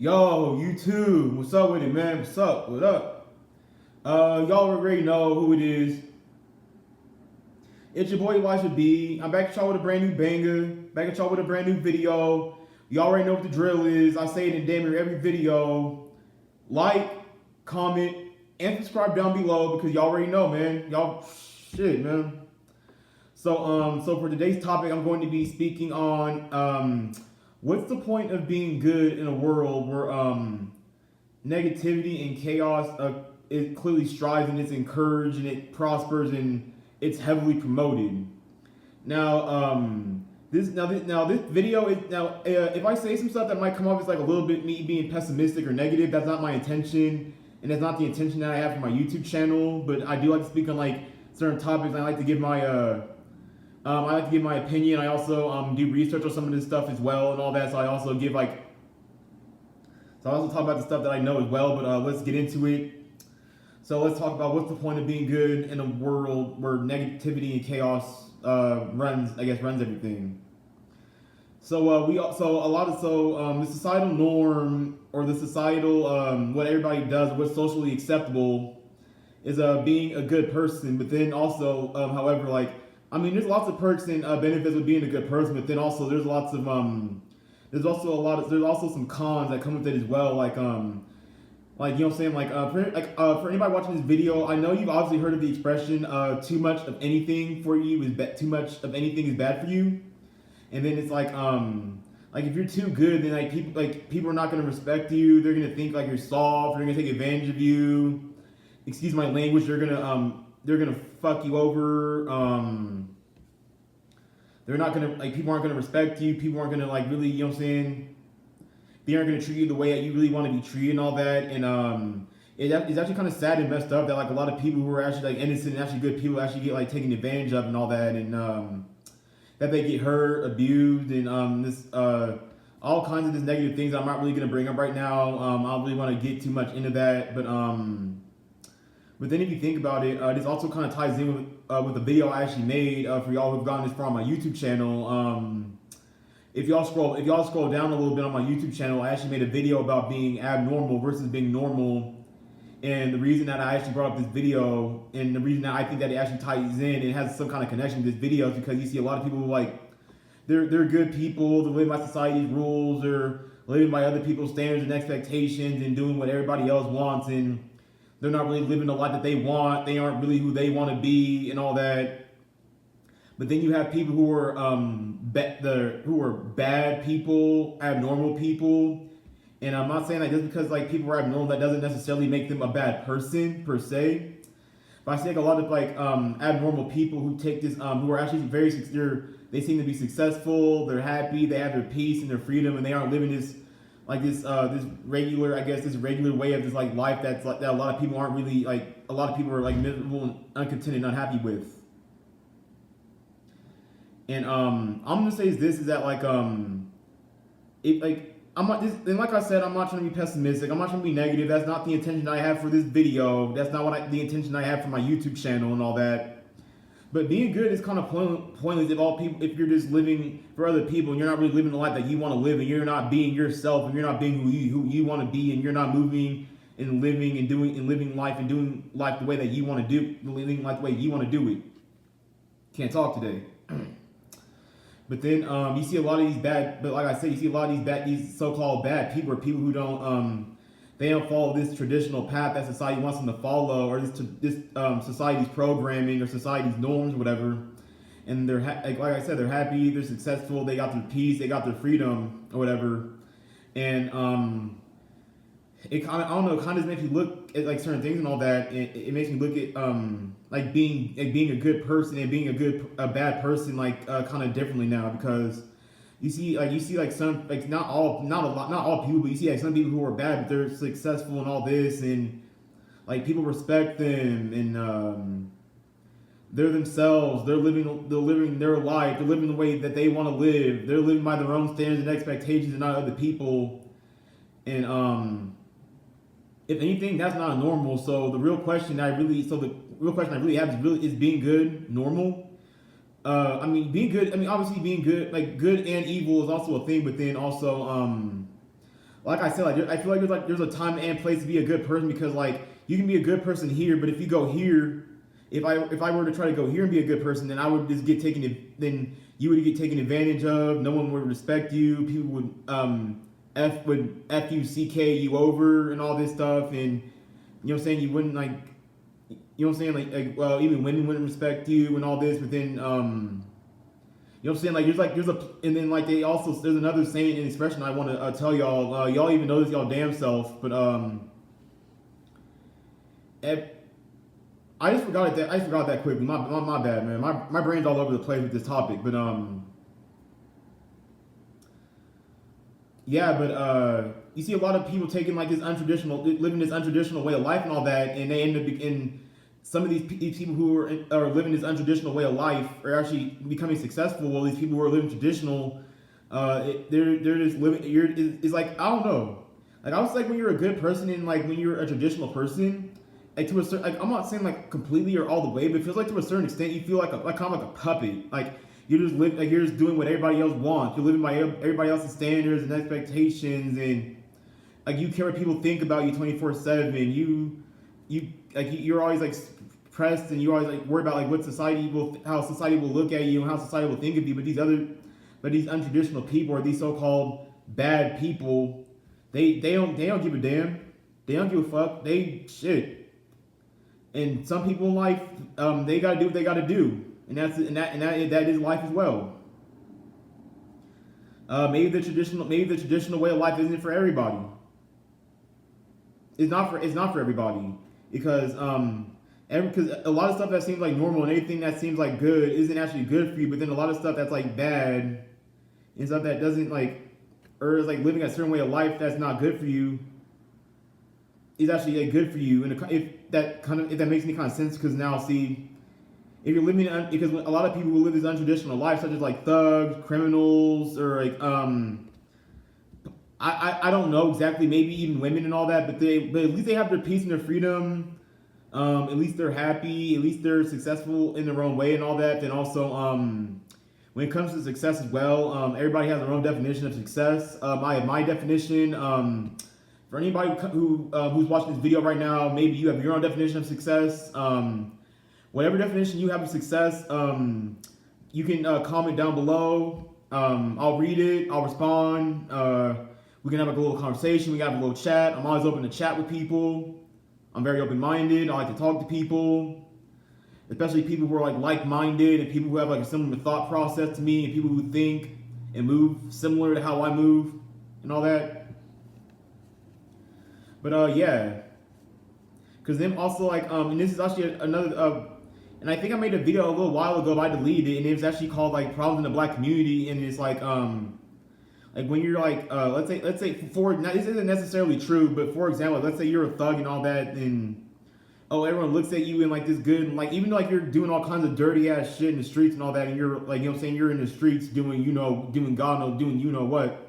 Yo, YouTube, what's up with it, man? What's up? What up? Y'all already know who it is. It's your boy Elijah B. I'm back at y'all with a brand new banger. Back at y'all with a brand new video. Y'all already know what the drill is. I say it in damn near every video. Like, comment, and subscribe down below because y'all already know, man. Y'all, shit, man. So for today's topic, I'm going to be speaking on what's the point of being good in a world where negativity and chaos it clearly strives and it's encouraged and it prospers and it's heavily promoted. Now this video is if I say some stuff that might come off as like a little bit me being pessimistic or negative, that's not my intention, and that's not the intention that I have for my YouTube channel. But I do like to speak on like certain topics. I like to give my opinion. I also do research on some of this stuff as well and all that. So I also talk about the stuff that I know as well. But let's get into it. So let's talk about what's the point of being good in a world where negativity and chaos runs everything. So the societal norm or the societal what everybody does, what's socially acceptable, is being a good person. But then also, however, there's lots of perks and benefits of being a good person. But then also there's lots of there's also some cons that come with it as well. You know what I'm saying? For anybody watching this video, I know you've obviously heard of the expression "too much of anything for you is too much of anything is bad for you." And then it's if you're too good, then people are not gonna respect you. They're gonna think like you're soft. They're gonna take advantage of you. Excuse my language. They're gonna fuck you over. They're not gonna people aren't gonna respect you. People aren't gonna really, you know what I'm saying? They aren't gonna treat you the way that you really want to be treated and all that. And it's actually kind of sad and messed up that a lot of people who are actually innocent and actually good people actually get taken advantage of and all that, and that they get hurt, abused, and this all kinds of these negative things I'm not really gonna bring up right now. I don't really want to get too much into that, but then if you think about it, this also kind of ties in with the video I actually made for y'all who've gotten this far on my YouTube channel. If y'all scroll down a little bit on my YouTube channel, I actually made a video about being abnormal versus being normal. And the reason that I actually brought up this video, and the reason that I think that it actually ties in, it has some kind of connection with this video, is because you see a lot of people who they're good people, they're living by society's rules, they're living by other people's standards and expectations and doing what everybody else wants, and they're not really living the life that they want. They aren't really who they want to be and all that. But then you have people who are bad people, abnormal people. And I'm not saying that just because people are abnormal, that doesn't necessarily make them a bad person per se. But I see a lot of abnormal people who take this, who are actually they seem to be successful, they're happy, they have their peace and their freedom, and they aren't living this regular way of this life that a lot of people aren't really a lot of people are miserable and uncontent and unhappy with. And I'm gonna say is that I'm not this, and like I said, I'm not trying to be pessimistic. I'm not trying to be negative. That's not the intention I have for this video. That's not the intention I have for my YouTube channel and all that. But being good is kind of pointless if you're just living for other people and you're not really living the life that you want to live, and you're not being yourself, and you're not being who you want to be, and you're not moving and living and living life and doing life the way that you want to do, living life the way you want to do it. Can't talk today. But then you see a lot of these these so-called bad people, are people who they don't follow this traditional path that society wants them to follow, or this society's programming or society's norms or whatever. And they're like I said, they're happy, they're successful, they got their peace, they got their freedom or whatever. And it kind of makes me look at certain things and all that. It makes me look at being a good person and being a bad person kind of differently now, because you see some not all people, but you see some people who are bad but they're successful and all this, and people respect them, and they're themselves, they're living their life, they're living the way that they want to live, they're living by their own standards and expectations and not other people. And if anything, that's not normal. So the real question I really have is being good normal? Being good. Obviously, being good, good and evil is also a thing. But then also, like I said, like I feel like there's a time and place to be a good person because like you can be a good person here, but if you go here, if I were to try to go here and be a good person, then I would just get taken. Then you would get taken advantage of. No one would respect you. People would f you, ck you over, and all this stuff. And you know what I'm saying, you wouldn't like, you know what I'm saying, like well, even women wouldn't respect you and all this. But then you know what I'm saying, like there's a, and then like they also, there's another saying and expression I want to tell y'all. Y'all even know this y'all damn self, but I just forgot it. I forgot that quickly. My bad, man. My brain's all over the place with this topic, but yeah, but you see a lot of people taking like this untraditional, living this untraditional way of life and all that, and they end up in some of these people who are living this untraditional way of life are actually becoming successful. Well, these people who are living traditional, they're just living. It's like I don't know. Like I was like when you're a good person and like when you're a traditional person, like to a certain, like I'm not saying like completely or all the way, but it feels like to a certain extent you feel like kind of like a puppet. Like you're just living, like you're just doing what everybody else wants. You're living by everybody else's standards and expectations, and like you care what people think about you 24/7. You like you're always like pressed, and you always like worry about like what how society will look at you and how society will think of you. But these untraditional people or these so-called bad people, they don't give a damn. They don't give a fuck. They shit. And some people in life, they gotta do what they gotta do, and that is life as well. Maybe the traditional way of life isn't for everybody. It's not for everybody because because a lot of stuff that seems like normal and anything that seems like good isn't actually good for you. But then a lot of stuff that's like bad and stuff that doesn't like, or is like living a certain way of life that's not good for you, is actually like, good for you. And if that makes any kind of sense, because now see, if you're living because a lot of people who live this untraditional life, such as like thugs, criminals, or like I don't know exactly, maybe even women and all that, but at least they have their peace and their freedom. At least they're happy. At least they're successful in their own way and all that. Then also, when it comes to success as well, everybody has their own definition of success. My definition, for anybody who's watching this video right now, maybe you have your own definition of success. Whatever definition you have of success, you can comment down below. I'll read it. I'll respond. We can have a little conversation. We can have a little chat. I'm always open to chat with people. I'm very open-minded. I like to talk to people, especially people who are like-minded and people who have like a similar thought process to me and people who think and move similar to how I move and all that. But yeah, because then also like and this is actually another and I think I made a video a little while ago, but I deleted it, and it was actually called like problems in the black community, and it's like when you're like let's say for now, this isn't necessarily true, but for example, let's say you're a thug and all that, and everyone looks at you and like this good, and like even though like you're doing all kinds of dirty ass shit in the streets and all that, and you're like, you know what I'm saying, you're in the streets doing God knows doing you know what.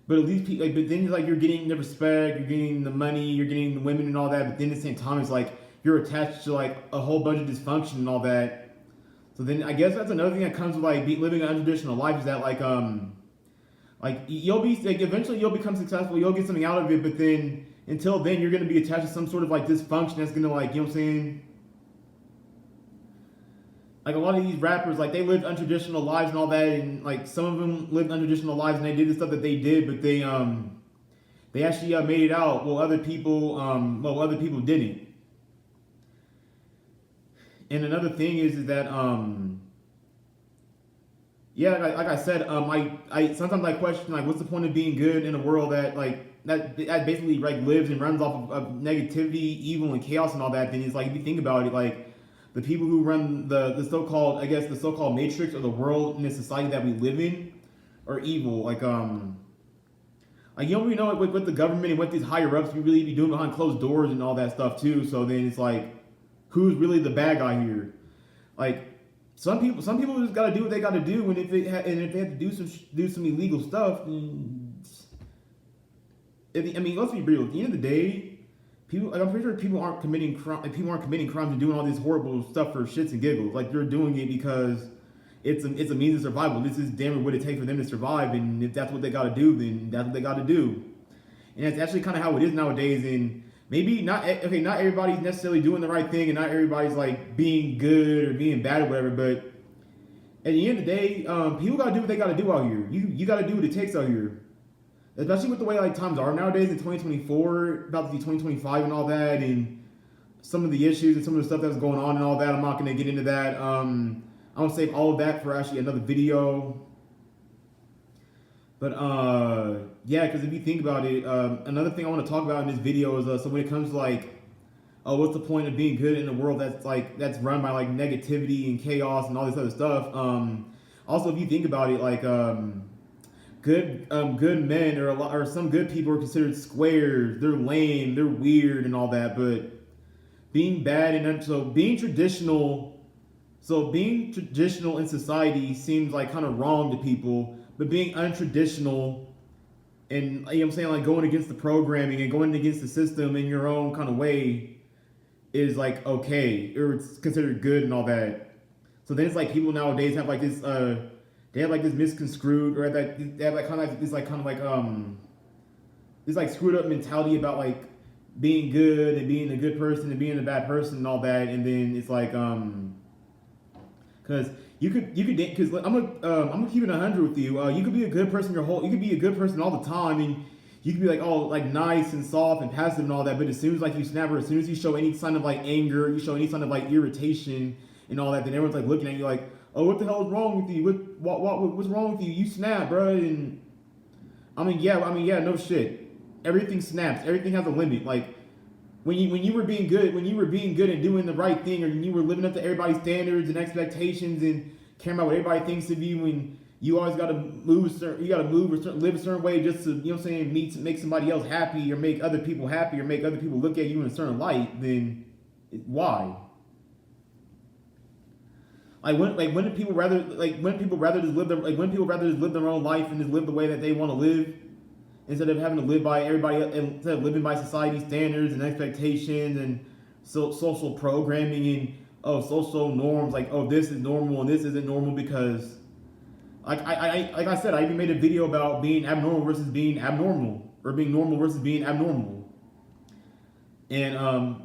But at least people, like, but then it's like you're getting the respect, you're getting the money, you're getting the women and all that. But then at the same time, it's like you're attached to like a whole bunch of dysfunction and all that. So then I guess that's another thing that comes with like living an untraditional life, is that like you'll be like eventually you'll become successful, you'll get something out of it. But then until then, you're gonna be attached to some sort of like dysfunction that's gonna like, you know what I'm saying. Like a lot of these rappers, like they lived untraditional lives and all that, and like some of them lived untraditional lives and they did the stuff that they did, but they actually made it out while other people didn't. And another thing is that yeah, like I said, I sometimes I question like what's the point of being good in a world that that basically like lives and runs off of negativity, evil, and chaos and all that. Then it's like if you think about it, like the people who run the so-called, I guess, the so-called matrix or the world in the society that we live in are evil. Like you don't really know what the government and what these higher ups really be doing behind closed doors and all that stuff too. So then it's like, who's really the bad guy here? Like some people just gotta do what they gotta do, and if they have to do some illegal stuff, I mean, let's be real. At the end of the day, people, like, I'm pretty sure people aren't committing crimes and doing all this horrible stuff for shits and giggles. Like they're doing it because it's a means of survival. This is damn what it takes for them to survive, and if that's what they got to do, then that's what they got to do. and that's actually kind of how it is nowadays. And maybe not not everybody's necessarily doing the right thing, and not everybody's like being good or being bad or whatever. But at the end of the day, people gotta do what they gotta do out here. You gotta do what it takes out here, especially with the way like times are nowadays in 2024, about to be 2025 and all that, and some of the issues and some of the stuff that's going on and all that. I'm not gonna get into that. I'm gonna save all of that for actually another video. But yeah, because if you think about it, another thing I want to talk about in this video is so when it comes to like, what's the point of being good in a world that's run by like negativity and chaos and all this other stuff? Also, if you think about it, like good men or some good people are considered squares. They're lame. They're weird and all that. But being bad and being traditional in society seems like kind of wrong to people. But being untraditional and, you know what I'm saying, like going against the programming and going against the system in your own kind of way is like okay, or it's considered good and all that. So then it's like people nowadays have like this, they have like this misconstrued, or that they have like kind of like this like this like screwed up mentality about like being good and being a good person and being a bad person and all that. And then it's like because you could because I'm gonna keep it 100 with you. You could be a good person you could be a good person all the time, and you could be like all like nice and soft and passive and all that. But as soon as like you snap, or as soon as you show any sign of like anger, you show any sign of like irritation and all that, then everyone's like looking at you like, oh, what the hell is wrong with you? What's wrong with you? You snap, bro. And I mean, yeah, no shit. Everything snaps. Everything has a limit. Like when you were being good, and doing the right thing, or when you were living up to everybody's standards and expectations and caring about what everybody thinks of you, when you always got to move, or live a certain way just to, you know what I'm saying, make somebody else happy, or make other people happy, or make other people look at you in a certain light, then why? When do people rather just live their own life and just live the way that they want to live, instead of having to live by instead of living by society standards and expectations and social programming and social norms, like, oh, this is normal and this isn't normal, because like I said, I even made a video about being abnormal versus being abnormal, or being normal versus being abnormal. And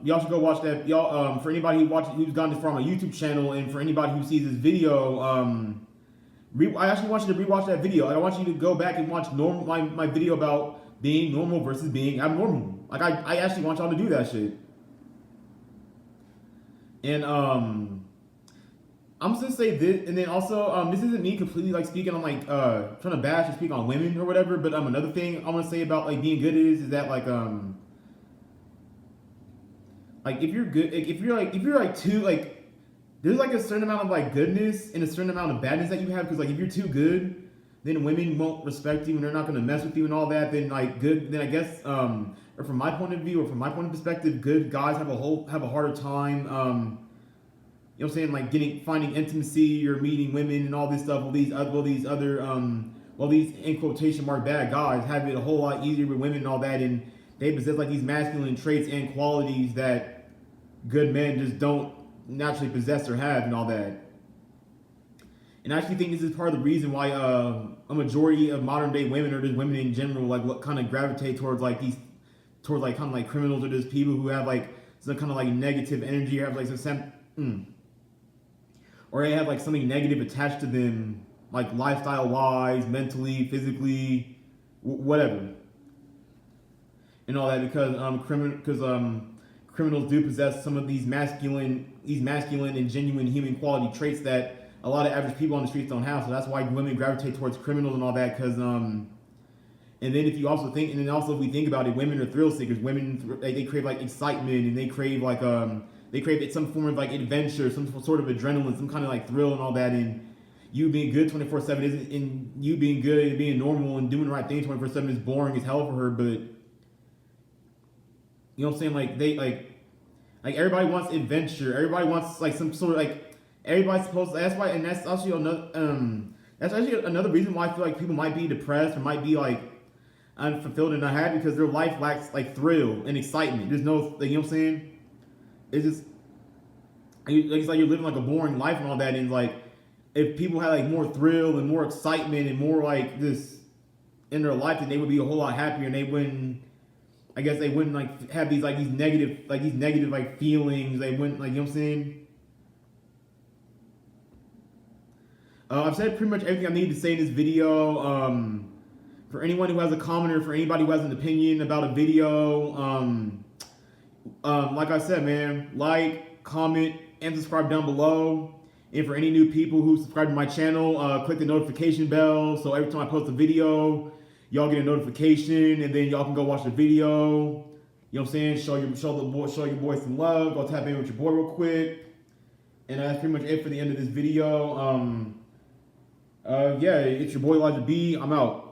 y'all should go watch that. Y'all, for anybody who's gone this far on my YouTube channel, and for anybody who sees this video, I actually want you to rewatch that video. I want you to go back and watch my video about being normal versus being abnormal. Like I actually want y'all to do that shit. And I'm just gonna say this, and then also this isn't me completely like speaking on like trying to bash or speak on women or whatever. But another thing I want to say about like being good is that like if you're good, like if you're like too like, there's like a certain amount of like goodness and a certain amount of badness that you have, because like if you're too good, then women won't respect you and they're not gonna mess with you and all that. Then I guess or from my point of view, or from my point of perspective, good guys have a harder time you know what I'm saying, like finding intimacy or meeting women and all this stuff. These in quotation mark bad guys have it a whole lot easier with women and all that, and they possess like these masculine traits and qualities that good men just don't naturally possess or have and all that. And I actually think this is part of the reason why a majority of modern day women, or just women in general, like what kind of gravitate towards like criminals, or just people who have like some kind of like negative energy, or have like or they have like something negative attached to them, like lifestyle wise, mentally, physically, whatever, and all that, because criminals do possess some of these masculine and genuine human quality traits that a lot of average people on the streets don't have. So that's why women gravitate towards criminals and all that. Because and then if we think about it, women are thrill seekers. Women, they crave like excitement, and they crave like some form of like adventure, some sort of adrenaline, some kind of like thrill and all that. And you being good 24/7 isn't, and you being good and being normal and doing the right thing 24/7 is boring as hell for her. But you know what I'm saying? Like everybody wants adventure. Everybody wants like some sort of like, everybody's supposed to, that's why, and that's actually another reason why I feel like people might be depressed or might be like unfulfilled and unhappy, because their life lacks like thrill and excitement. There's no, like, you know what I'm saying? It's just, it's like you're living like a boring life and all that. And like, if people had like more thrill and more excitement and more like this in their life, then they would be a whole lot happier, and they wouldn't I guess they wouldn't like have these negative like feelings. They wouldn't like, you know what I'm saying. I've said pretty much everything I need to say in this video. For anyone who has a comment or for anybody who has an opinion about a video, like I said, man, like, comment, and subscribe down below. And for any new people who subscribe to my channel, click the notification bell so every time I post a video, y'all get a notification, and then y'all can go watch the video. You know what I'm saying? Show your boy some love. Go tap in with your boy real quick. And that's pretty much it for the end of this video. Yeah, it's your boy Elijah B. I'm out.